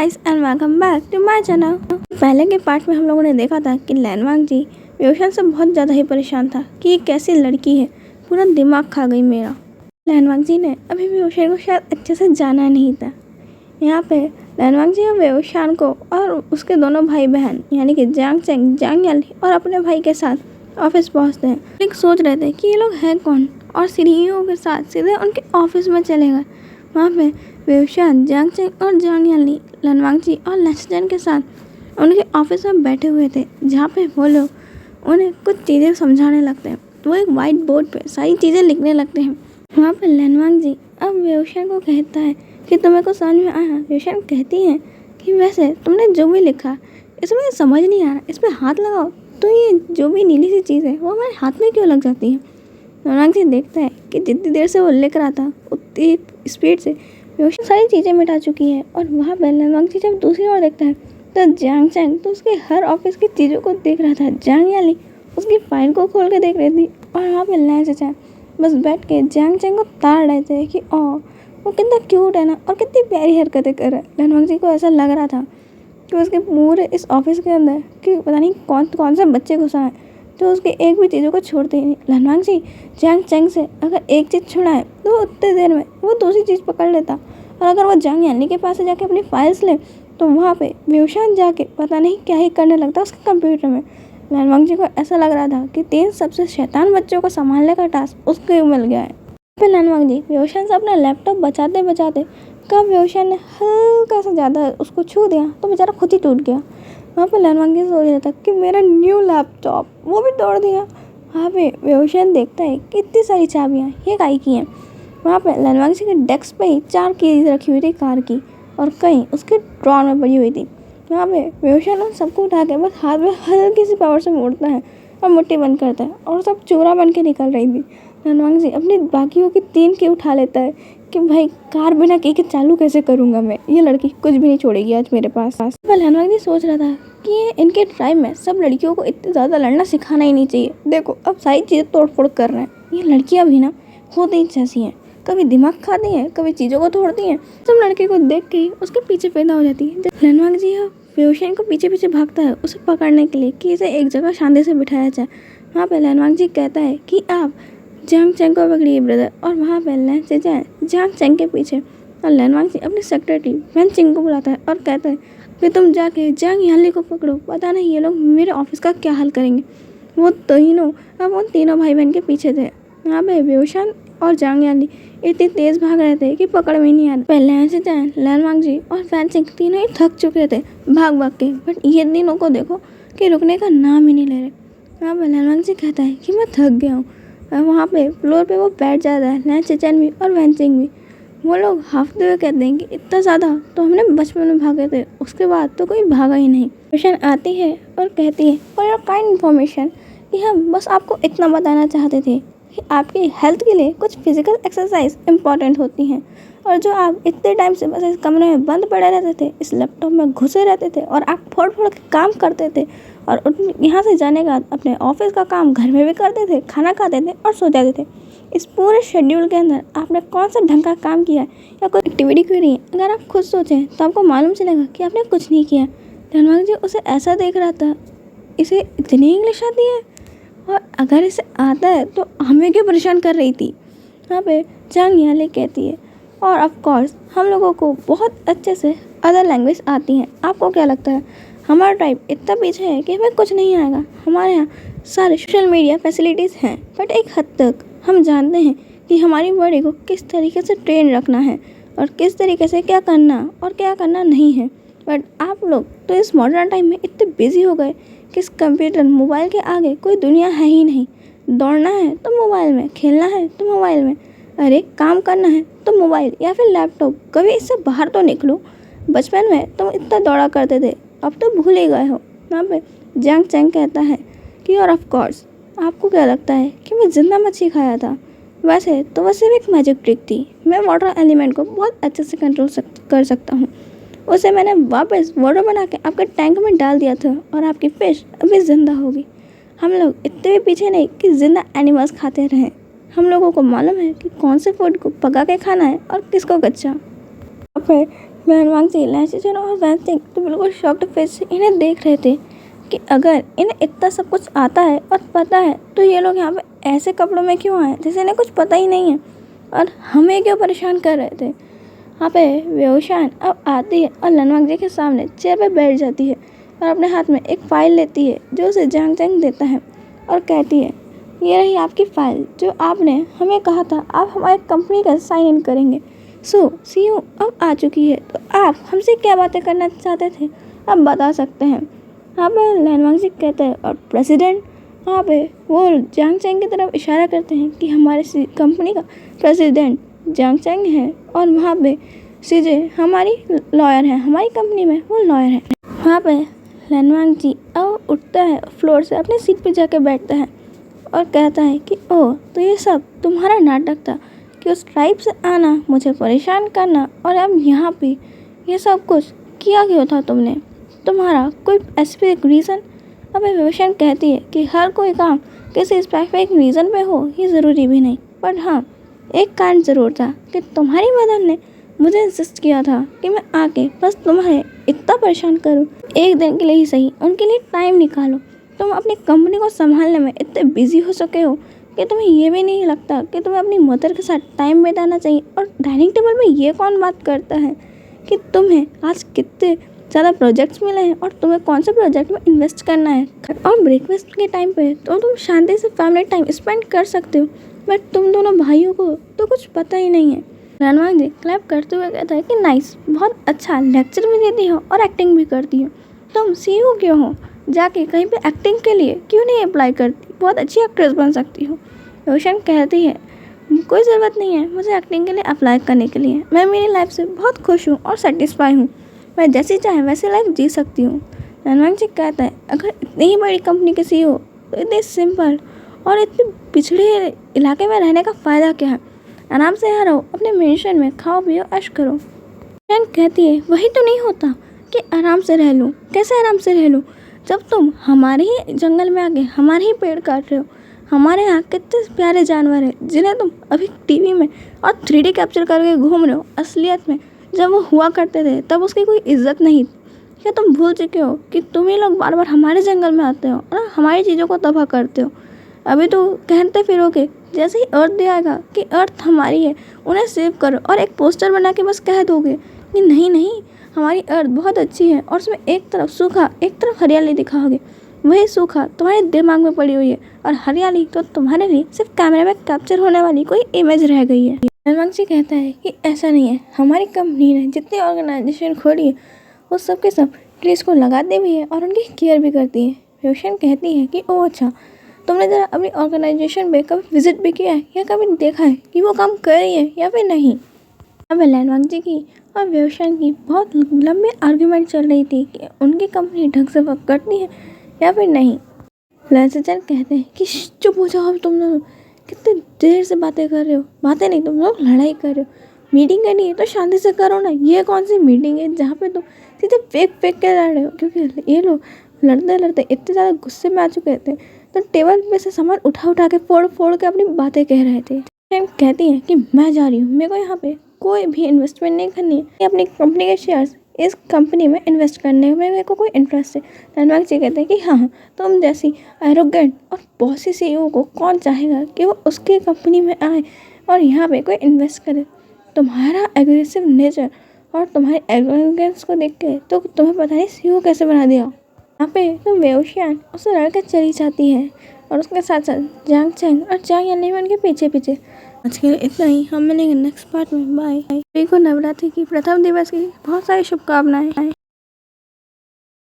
Guys and welcome back to my channel. पहले के part में हम लोगों ने देखा था कि लैनवांग जी व्योशन से बहुत ज़्यादा ही परेशान था कि ये कैसी लड़की है, पूरा दिमाग खा गई मेरा। लैनवांग जी ने अभी व्योशन को शायद अच्छे से जाना नहीं था। यहाँ पे लैनवांग जी और व्योशन को और उसके दोनों भाई बहन यानी कि जांग चेंग, जांग याली और अपने भाई के साथ ऑफिस पहुँचते हैं। लेकिन सोच रहे थे कि ये लोग हैं कौन, और सीढ़ियों के साथ सीधे उनके ऑफिस में चले गए। वहाँ पे व्योशन, जांग चेंग और जांग याली लैनवांग जी और लैंसजन के साथ उनके ऑफिस में बैठे हुए थे, जहाँ पे वो लोग उन्हें कुछ चीज़ें समझाने लगते हैं। तो वो एक वाइट बोर्ड पे सारी चीज़ें लिखने लगते हैं। वहाँ पे लैनवांग जी अब व्योशन को कहता है कि तुम्हें को समझ में आया। व्योशन कहती है कि वैसे तुमने जो भी लिखा इसमें समझ नहीं आ रहा, इस पर हाथ लगाओ तो ये जो भी नीली सी चीज़ है वो हमारे हाथ में क्यों लग जाती है। लैनवांग जी देखता है कि जितनी देर से वो लिख रहा था उतनी स्पीड से व्योशन सारी चीज़ें मिटा चुकी है। और वहाँ पर लैनवांग जी जब दूसरी ओर देखता है तो जांग चेंग तो उसके हर ऑफिस की चीज़ों को देख रहा था। जांग याली उसकी फाइल को खोल के देख रही थी और वहाँ पर लैंसजन बस बैठ के जांग चेंग को ताड़ रहे थे कि वो कितना क्यूट है ना और कितनी प्यारी हरकतें कर रहा है। लैनवांग जी को ऐसा लग रहा था कि उसके पूरे इस ऑफिस के अंदर कि पता नहीं कौन से बच्चे घुसा है तो उसकी एक भी चीज़ों को छोड़ते ही नहीं। लैनवांग जी जांग चेंग से अगर एक चीज़ छुड़ाए तो उतनी देर में वो दूसरी चीज़ पकड़ लेता, और अगर वो जांग याली के पास से जाके अपनी फाइल्स ले तो वहाँ पे व्योशन जाके पता नहीं क्या ही करने लगता उसके कंप्यूटर में। लैनवांग जी को ऐसा लग रहा था कि 3 सबसे शैतान बच्चों को संभालने का टास्क उसको मिल गया है। फिर लैनवांग जी व्योशन से अपना लैपटॉप बचाते बचाते कब व्योशन ने हल्का सा ज़्यादा उसको छू दिया तो बेचारा खुद ही टूट गया। वहाँ पर लैनवांग जी सोच रहा था कि मेरा न्यू लैपटॉप वो भी तोड़ दिया। वहाँ पे व्योशन देखता है कि इतनी सारी चाबियाँ ये काई की हैं। वहाँ पे लैनवांग जी के डेस्क पे ही 4 कीज रखी हुई थी कार की, और कहीं उसके ड्रॉर में पड़ी हुई थी। वहाँ पे व्योशन उन सबको उठा के बस हाथ में हल्की सी पावर से मोड़ता है और मुट्ठी बंद करता है, और सब चूरा बन के निकल रही थी। लैनवांग जी अपनी बाकियों की 3 की उठा लेता है कि भाई कार बिना की के चालू कैसे करूँगा मैं, ये लड़की कुछ भी नहीं छोड़ेगी आज मेरे पास। लैनवांग जी सोच रहा था कि ये इनके ट्राइब में सब लड़कियों को इतने ज़्यादा लड़ना सिखाना ही नहीं चाहिए। देखो अब सारी चीज़ें तोड़ फोड़ कर रहे हैं, ये लड़कियाँ भी ना होती जैसी हैं, कभी दिमाग खाती हैं कभी चीज़ों को तोड़ती हैं। सब लड़के को देख के ही उसके पीछे पैदा हो जाती है। जब लैनवांग जी व्योशन को पीछे पीछे भागता है उसे पकड़ने के लिए कि इसे एक जगह शांति से बिठाया जाए। वहाँ पे लैनवांग जी कहता है कि आप जांग चेंग को पकड़िए ब्रदर, और वहाँ पे लैंसजन जांग चेंग के पीछे, और लैनवांग जी अपनी सेक्रेटरी वैन चिंग को बुलाता है और कहता है कि तुम जाके जांग याली को पकड़ो, पता नहीं ये लोग मेरे ऑफिस का क्या हल करेंगे। वो तीनों अब उन तीनों भाई बहन के पीछे थे। यहाँ पे व्योशन और जांग याली इतनी तेज़ भाग रहे थे कि पकड़ में नहीं आ रहे। पहले लैंसजन, लैनवांग जी और वैन चिंग तीनों ही थक चुके थे भाग भाग के, बट ये तीनों को देखो कि रुकने का नाम ही नहीं ले रहे। यहाँ पे लैनवांग जी कहता है कि मैं थक गया हूँ, और वहाँ पे फ्लोर पे वो बैठ जाता है, लैंसजन भी और वैन चिंग भी। वो लोग हाफते हुए कहते हैं कि इतना ज़्यादा तो हमने बचपन में भागे थे, उसके बाद तो कोई भागा ही नहीं। व्योशन आती है और कहती है फॉर योर काइंड इन्फॉर्मेशन कि हम बस आपको इतना बताना चाहते थे कि आपकी हेल्थ के लिए कुछ फिजिकल एक्सरसाइज इम्पॉर्टेंट होती हैं, और जो आप इतने टाइम से बस इस कमरे में बंद पड़े रहते थे, इस लैपटॉप में घुसे रहते थे और आप फोड़ फोड़ के काम करते थे, और यहाँ से जाने के बाद अपने ऑफिस का काम घर में भी करते थे, खाना खाते थे और सो जाते थे। इस पूरे शेड्यूल के अंदर आपने कौन सा ढंग का काम किया है या कोई एक्टिविटी करी है, अगर आप खुद सोचें तो आपको मालूम चलेगा कि आपने कुछ नहीं किया। लैनवांग जी उसे ऐसा देख रहा था, इसे इतनी इंग्लिश आती है, और अगर इसे आता है तो हमें क्यों परेशान कर रही थी। यहाँ पे जांग याली कहती है और ऑफ कोर्स हम लोगों को बहुत अच्छे से अदर लैंग्वेज आती हैं। आपको क्या लगता है हमारा टाइप इतना पीछे है कि हमें कुछ नहीं आएगा? हमारे यहाँ सारे सोशल मीडिया फैसिलिटीज़ हैं, बट एक हद तक हम जानते हैं कि हमारी बॉडी को किस तरीके से ट्रेन रखना है और किस तरीके से क्या करना और क्या करना नहीं है। बट आप लोग तो इस मॉडर्न टाइम में इतने बिजी हो गए कि इस कंप्यूटर मोबाइल के आगे कोई दुनिया है ही नहीं। दौड़ना है तो मोबाइल में, खेलना है तो मोबाइल में, अरे काम करना है तो मोबाइल या फिर लैपटॉप, कभी इससे बाहर तो निकलो। बचपन में तुम इतना दौड़ा करते थे, अब तो भूल ही गए हो। यहाँ पे जांग चेंग कहता है कि और ऑफ कोर्स आपको क्या लगता है कि मैं जिंदा मच्छी खाया था? वैसे तो वह सिर्फ एक मैजिक ट्रिक थी, मैं वाटर एलिमेंट को बहुत अच्छे से कंट्रोल कर सकता हूँ। उसे मैंने वापस वाटर बना के आपके टैंक में डाल दिया था और आपकी फिश अभी ज़िंदा होगी। हम लोग इतने भी पीछे नहीं कि ज़िंदा एनिमल्स खाते रहें, हम लोगों को मालूम है कि कौन से फूड को पका के खाना है और किसको कच्चा। फिर लैनवांग जी, लैंसचन और वैंसिंग तो बिल्कुल शॉक्ड फेस से इन्हें देख रहे थे कि अगर इन्हें इतना सब कुछ आता है और पता है तो ये लोग यहाँ पे ऐसे कपड़ों में क्यों आए जैसे इन्हें कुछ पता ही नहीं है और हमें क्यों परेशान कर रहे थे। यहाँ पे वेओशान अब आती है और लैनवांग जी के सामने चेयर पे बैठ जाती है और अपने हाथ में एक फ़ाइल लेती है जो उसे जांग चैंग देता है और कहती है, ये रही आपकी फ़ाइल जो आपने हमें कहा था आप हमारी कंपनी का साइन इन करेंगे। सो सीईओ अब आ चुकी है तो आप हमसे क्या बातें करना चाहते थे आप बता सकते हैं। यहाँ पर लैनवांग जी कहते हैं और प्रेसिडेंट, यहाँ पे वो जांग चैंग की तरफ इशारा करते हैं कि हमारे कंपनी का प्रेसिडेंट जांग चैंग है और वहाँ पे सीजे हमारी लॉयर है, हमारी कंपनी में वो लॉयर है। वहाँ पे लैनवांग जी अब उठता है फ्लोर से अपनी सीट पे जाके बैठता है और कहता है कि ओह तो ये सब तुम्हारा नाटक था कि उस ट्राइब से आना, मुझे परेशान करना और अब यहाँ पे ये सब कुछ किया क्यों था तुमने, तुम्हारा कोई स्पेसिफिक रीज़न। अब वेओशान कहती है कि हर कोई काम किसी स्पेसिफिक रीज़न पे हो ये ज़रूरी भी नहीं, पर हाँ एक कारण ज़रूर था कि तुम्हारी मदर ने मुझे इंसिस्ट किया था कि मैं आके बस तुम्हारे इतना परेशान करूं, एक दिन के लिए ही सही उनके लिए टाइम निकालो। तुम अपनी कंपनी को संभालने में इतने बिजी हो चुके हो कि तुम्हें ये भी नहीं लगता कि तुम्हें अपनी मदर के साथ टाइम बिताना चाहिए। और डाइनिंग टेबल में ये कौन बात करता है कि तुम्हें आज कितने ज़्यादा प्रोजेक्ट्स मिले हैं और तुम्हें कौन से प्रोजेक्ट में इन्वेस्ट करना है और ब्रेकफास्ट के टाइम पे तो तुम शांति से फैमिली टाइम स्पेंड कर सकते हो, बट तुम दोनों भाइयों को तो कुछ पता ही नहीं है। लैनवांग जी क्लैप करते हुए कहता है कि नाइस, बहुत अच्छा लेक्चर भी देती हो और एक्टिंग भी करती हो, तुम सीईओ क्यों हो, जाके कहीं पे एक्टिंग के लिए क्यों नहीं अप्लाई करती, बहुत अच्छी एक्ट्रेस बन सकती हो। रोशन कहती है कोई ज़रूरत नहीं है मुझे एक्टिंग के लिए अप्लाई करने के लिए, मैं मेरी लाइफ से बहुत खुश हूँ और सेटिस्फाई हूँ, मैं जैसी चाहे वैसी लाइफ जी सकती हूँ। लैनवांग जी कहता है अगर इतनी ही बड़ी कंपनी के सीईओ तो इतने सिंपल और इतने पिछड़े इलाके में रहने का फ़ायदा क्या है, आराम से यहाँ रहो, अपने मेंशन में खाओ पियो ऐश करो। फ्रेंड कहती है वही तो नहीं होता कि आराम से रह लूँ, कैसे आराम से रह लूँ जब तुम हमारे ही जंगल में आके हमारे ही पेड़ काट रहे हो, हमारे यहाँ कितने प्यारे जानवर हैं जिन्हें तुम अभी टीवी में और 3D कैप्चर करके घूम रहे हो, असलियत में जब वो हुआ करते थे तब उसकी कोई इज्जत नहीं थी। क्या तुम भूल चुके हो कि तुम ही लोग बार बार हमारे जंगल में आते हो और हमारी चीज़ों को तबाह करते हो। अभी तो कहते फिरोगे जैसे ही अर्थ दे आएगा कि अर्थ हमारी है उन्हें सेव करो और एक पोस्टर बना के बस कह दोगे कि नहीं नहीं हमारी अर्थ बहुत अच्छी है और उसमें एक तरफ सूखा एक तरफ हरियाली दिखाओगे। वही सूखा तुम्हारे दिमाग में पड़ी हुई है और हरियाली तो तुम्हारे लिए सिर्फ कैमरे में कैप्चर होने वाली कोई इमेज रह गई है। लैनवांग जी कहता है कि ऐसा नहीं है, हमारी कंपनी ने जितनी ऑर्गेनाइजेशन खोली है वो सब के सब ट्रीज को लगाती भी है और उनकी केयर भी करती है। वेओशान कहती है कि ओह अच्छा, तुमने ज़रा अपनी ऑर्गेनाइजेशन पे कभी विजिट भी किया है या कभी देखा है कि वो काम कर रही है या फिर नहीं। अब लैनवांग जी की और वेओशान की बहुत लंबी आर्ग्यूमेंट चल रही थी कि उनकी कंपनी ढंग से वर्क करती है या फिर नहीं। लैंसचन कहते हैं कि चुप हो जाओ, अब तुम लोग कितने देर से बातें कर रहे हो, बातें नहीं तुम लोग लड़ाई कर रहे हो, मीटिंग करनी है तो शांति से करो ना, ये कौन सी मीटिंग है जहाँ पे तुम सीधे फेंक के लड़ रहे हो। क्योंकि ये लोग लड़ते लड़ते इतने ज़्यादा गुस्से में आ चुके थे तो टेबल पे से सामान उठा उठा के फोड़ फोड़ के अपनी बातें कह रहे थे। कहती है कि मैं जा रही हूँ, मेरे को यहाँ पे कोई भी इन्वेस्टमेंट नहीं करनी है, अपनी कंपनी के शेयर्स इस कंपनी में इन्वेस्ट करने में मेरे को कोई इंटरेस्ट है। लैनवांग जी कहते हैं कि हाँ तुम जैसी एरोगेंट और बॉसी सीईओ को कौन चाहेगा कि वो उसकी कंपनी में आए और यहाँ पे कोई इन्वेस्ट करे। तुम्हारा एग्रेसिव नेचर और तुम्हारी एरोगेंस को देख के तो तुम्हें पता नहीं सीईओ कैसे बना दिया। यहाँ पे तो वेओशान उसे लड़कर चली जाती है और उसके साथ साथ जांग चैंग और जांग यानी उनके पीछे पीछे। आज के लिए इतना ही, हम मिलेंगे नेक्स्ट पार्ट में। बाय। सभी को नवरात्रि की प्रथम दिवस की बहुत सारी शुभकामनाएं।